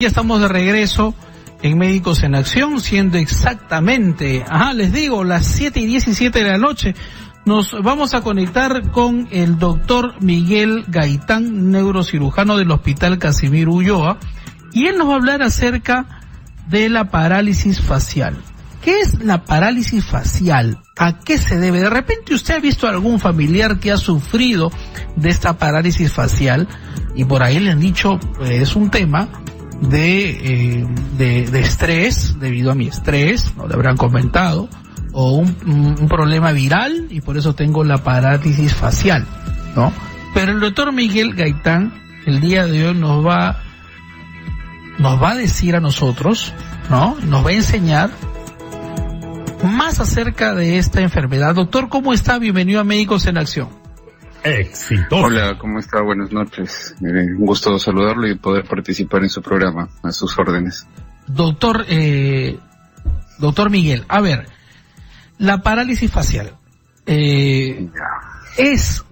Ya estamos de regreso en Médicos en Acción, siendo exactamente, les digo, las 7:17 de la noche. Nos vamos a conectar con el doctor Miguel Gaitán, neurocirujano del Hospital Casimiro Ulloa, y él nos va a hablar acerca de la parálisis facial. ¿Qué es la parálisis facial? ¿A qué se debe? De repente usted ha visto a algún familiar que ha sufrido de esta parálisis facial y por ahí le han dicho, es un tema de estrés, debido a mi estrés, no le habrán comentado, o un problema viral y por eso tengo la parálisis facial, ¿no? Pero el doctor Miguel Gaitán el día de hoy nos va a decir a nosotros, ¿no? Nos va a enseñar más acerca de esta enfermedad. Doctor, ¿cómo está? Bienvenido a Médicos en Acción. Exitoso. Hola, ¿cómo está? Buenas noches. Un gusto saludarlo y poder participar en su programa, a sus órdenes. Doctor Miguel, a ver, la parálisis facial es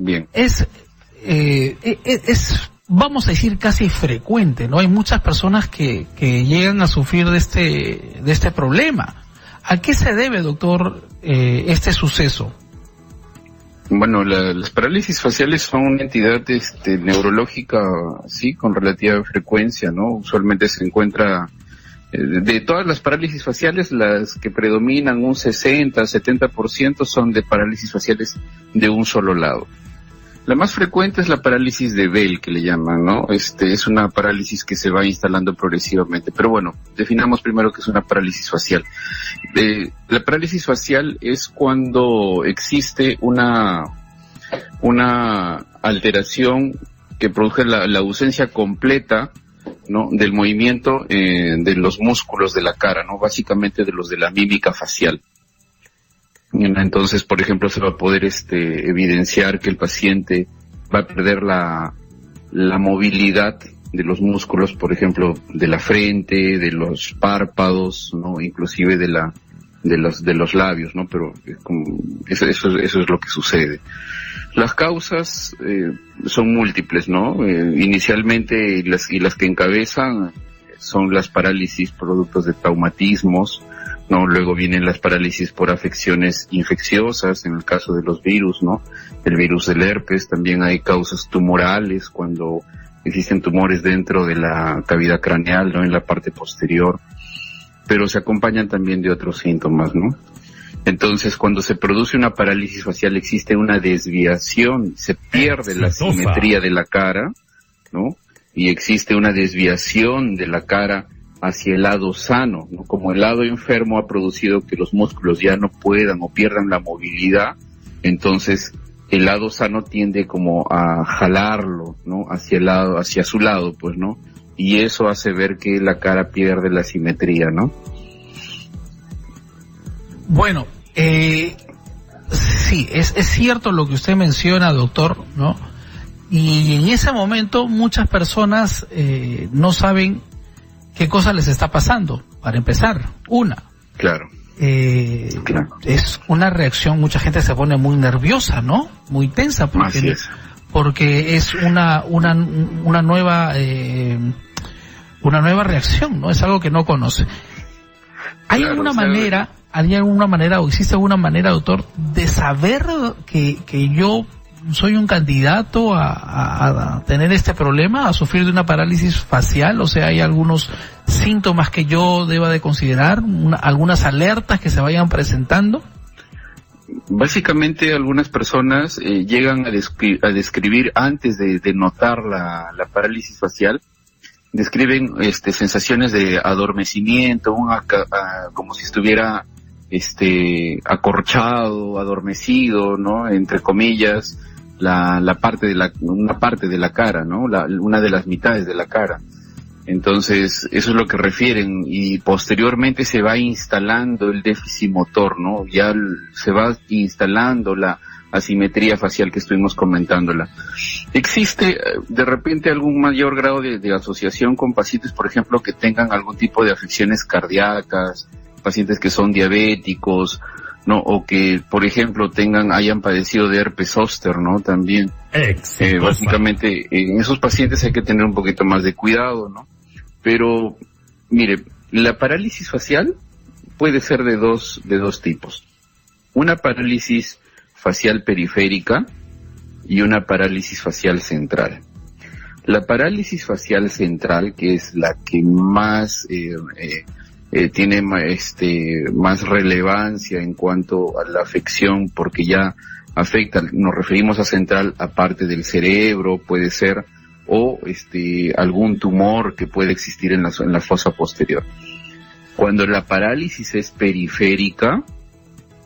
vamos a decir casi frecuente, ¿no? Hay muchas personas que llegan a sufrir de este problema. ¿A qué se debe, doctor, este suceso? Bueno, las parálisis faciales son una entidad neurológica, sí, con relativa frecuencia, ¿no? Usualmente se encuentra, de todas las parálisis faciales, las que predominan un 60-70% son de parálisis faciales de un solo lado. La más frecuente es la parálisis de Bell, que le llaman, ¿no? Es una parálisis que se va instalando progresivamente. Pero bueno, definamos primero qué es una parálisis facial. La parálisis facial es cuando existe una alteración que produce la ausencia completa, ¿no?, del movimiento de los músculos de la cara, ¿no? Básicamente de los de la mímica facial. Entonces, por ejemplo, se va a poder evidenciar que el paciente va a perder la movilidad de los músculos, por ejemplo, de la frente, de los párpados, ¿no? Inclusive de los labios, ¿no? Pero eso es lo que sucede. Las causas son múltiples, ¿no? Inicialmente las que encabezan son las parálisis productos de traumatismos, ¿no? Luego vienen las parálisis por afecciones infecciosas, en el caso de los virus, ¿no? El virus del herpes. También hay causas tumorales, cuando existen tumores dentro de la cavidad craneal, ¿no? En la parte posterior. Pero se acompañan también de otros síntomas, ¿no? Entonces, cuando se produce una parálisis facial, existe una desviación, se pierde la simetría de la cara, ¿no? Y existe una desviación de la cara hacia el lado sano, ¿no? Como el lado enfermo ha producido que los músculos ya no puedan o pierdan la movilidad, entonces el lado sano tiende como a jalarlo, ¿no? Hacia su lado, pues, ¿no? Y eso hace ver que la cara pierde la simetría, ¿no? Bueno, sí, es cierto lo que usted menciona, doctor, ¿no? Y en ese momento muchas personas no saben qué cosa les está pasando. Para empezar, Claro. Es una reacción, mucha gente se pone muy nerviosa, ¿no? Muy tensa, porque es una nueva reacción, ¿no? Es algo que no conoce. ¿Hay alguna manera o existe alguna manera, doctor, de saber que yo soy un candidato a tener este problema, a sufrir de una parálisis facial? O sea, ¿hay algunos síntomas que yo deba de considerar, algunas alertas que se vayan presentando? Básicamente, algunas personas llegan a describir antes de notar la parálisis facial, describen sensaciones de adormecimiento, como si estuviera acorchado, adormecido, ¿no? Entre comillas, una parte de la cara, ¿no? Una de las mitades de la cara. Entonces, eso es lo que refieren, y posteriormente se va instalando el déficit motor, ¿no? Ya se va instalando la asimetría facial que estuvimos comentándola. Existe de repente algún mayor grado de asociación con pacientes, por ejemplo, que tengan algún tipo de afecciones cardíacas, pacientes que son diabéticos, ¿no? O que, por ejemplo, hayan padecido de herpes zóster, ¿no? También. Básicamente, en esos pacientes hay que tener un poquito más de cuidado, ¿no? Pero, mire, la parálisis facial puede ser de dos tipos. Una parálisis facial periférica y una parálisis facial central. La parálisis facial central, que es la que más tiene más relevancia en cuanto a la afección, porque ya afecta, nos referimos a central, aparte del cerebro, puede ser, o algún tumor que puede existir en la fosa posterior. Cuando la parálisis es periférica,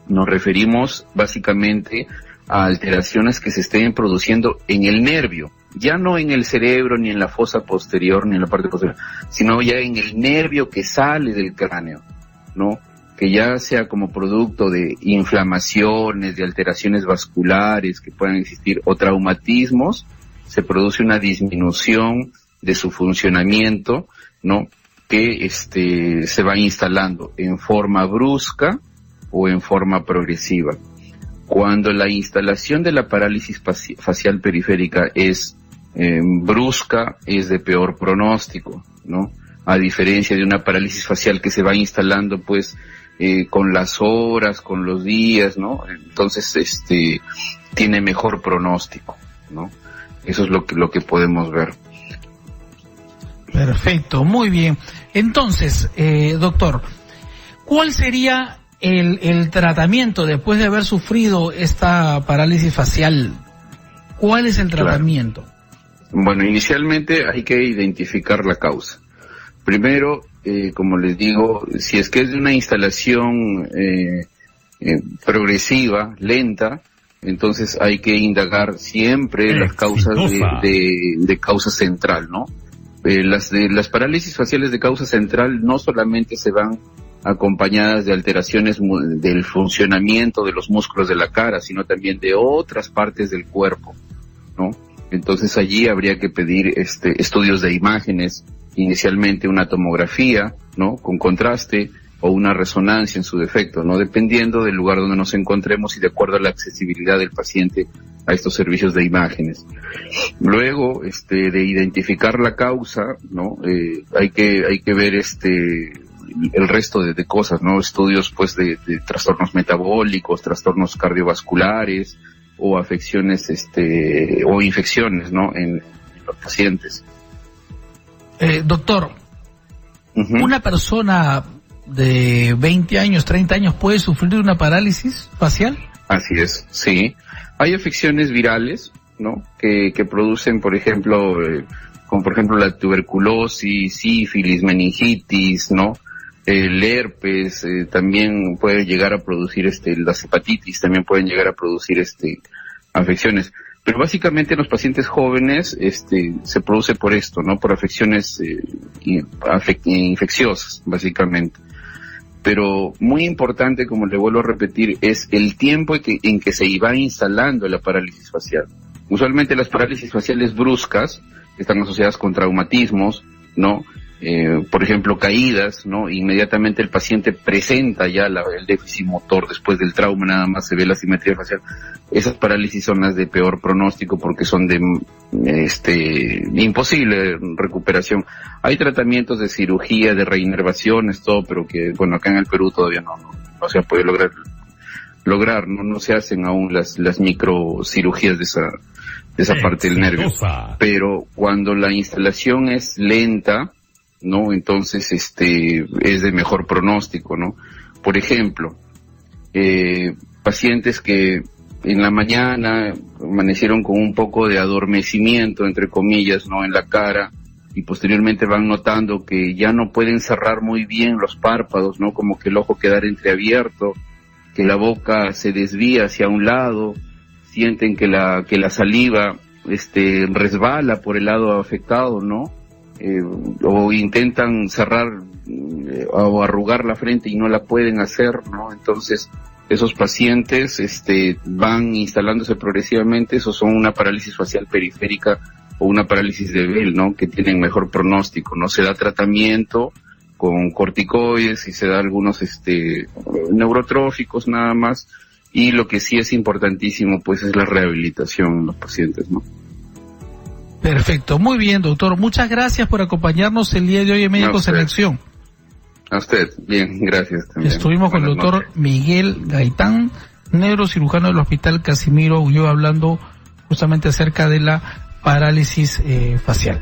nos referimos básicamente a alteraciones que se estén produciendo en el nervio, ya no en el cerebro, ni en la fosa posterior, ni en la parte posterior, sino ya en el nervio que sale del cráneo, ¿no? Que ya sea como producto de inflamaciones, de alteraciones vasculares que puedan existir, o traumatismos, se produce una disminución de su funcionamiento, ¿no? Que se va instalando en forma brusca o en forma progresiva. Cuando la instalación de la parálisis facial periférica es brusca, es de peor pronóstico, ¿no? A diferencia de una parálisis facial que se va instalando, pues, con las horas, con los días, ¿no? Entonces, tiene mejor pronóstico, ¿no? Eso es lo que podemos ver. Perfecto, muy bien. Entonces, doctor, ¿cuál sería el tratamiento después de haber sufrido esta parálisis facial? ¿Cuál es el tratamiento? Claro. Bueno, inicialmente hay que identificar la causa. Primero, como les digo, si es que es de una instalación progresiva, lenta, entonces hay que indagar siempre las causas de causa central, ¿no? Las parálisis faciales de causa central no solamente se van acompañadas de alteraciones del funcionamiento de los músculos de la cara, sino también de otras partes del cuerpo, ¿no? Entonces allí habría que pedir estudios de imágenes, inicialmente una tomografía, ¿no? Con contraste, o una resonancia en su defecto, ¿no? Dependiendo del lugar donde nos encontremos y de acuerdo a la accesibilidad del paciente a estos servicios de imágenes. Luego, de identificar la causa, ¿no? Hay que ver el resto de cosas, ¿no? Estudios, pues, de trastornos metabólicos, trastornos cardiovasculares, o afecciones, o infecciones, ¿no? En los pacientes. Doctor, una persona de 20 años, 30 años puede sufrir una parálisis facial. Así es, sí. Hay afecciones virales, ¿no? Que producen, por ejemplo, como por ejemplo la tuberculosis, sífilis, meningitis, ¿no? El herpes, también puede llegar a producir, las hepatitis también pueden llegar a producir, afecciones. Pero básicamente en los pacientes jóvenes, se produce por esto, ¿no? Por afecciones infecciosas, básicamente. Pero muy importante, como le vuelvo a repetir, es el tiempo en que se va instalando la parálisis facial. Usualmente las parálisis faciales bruscas están asociadas con traumatismos, ¿no? Por ejemplo, caídas, ¿no? Inmediatamente el paciente presenta ya el déficit motor después del trauma, nada más se ve la simetría facial. Esas parálisis son las de peor pronóstico porque son de imposible recuperación. Hay tratamientos de cirugía, de reinervaciones, todo, pero que, bueno, acá en el Perú todavía no se ha podido lograr, no se hacen aún las microcirugías de esa parte del nervio. Pero cuando la instalación es lenta, ¿no? Entonces, es de mejor pronóstico, ¿no? Por ejemplo, pacientes que en la mañana amanecieron con un poco de adormecimiento, entre comillas, ¿no? En la cara, y posteriormente van notando que ya no pueden cerrar muy bien los párpados, ¿no? Como que el ojo queda entreabierto, que la boca se desvía hacia un lado, sienten que la saliva, resbala por el lado afectado, ¿no? O intentan cerrar o arrugar la frente y no la pueden hacer, ¿no? Entonces, esos pacientes van instalándose progresivamente, esos son una parálisis facial periférica o una parálisis de Bell, ¿no? Que tienen mejor pronóstico, ¿no? Se da tratamiento con corticoides y se da algunos neurotróficos nada más, y lo que sí es importantísimo, pues, es la rehabilitación en los pacientes, ¿no? Perfecto, muy bien, doctor. Muchas gracias por acompañarnos el día de hoy en Médicos en Acción. A usted, bien, gracias. También. Estuvimos con el doctor Miguel Gaitán, neurocirujano del Hospital Casimiro Ulloa, hablando justamente acerca de la parálisis facial.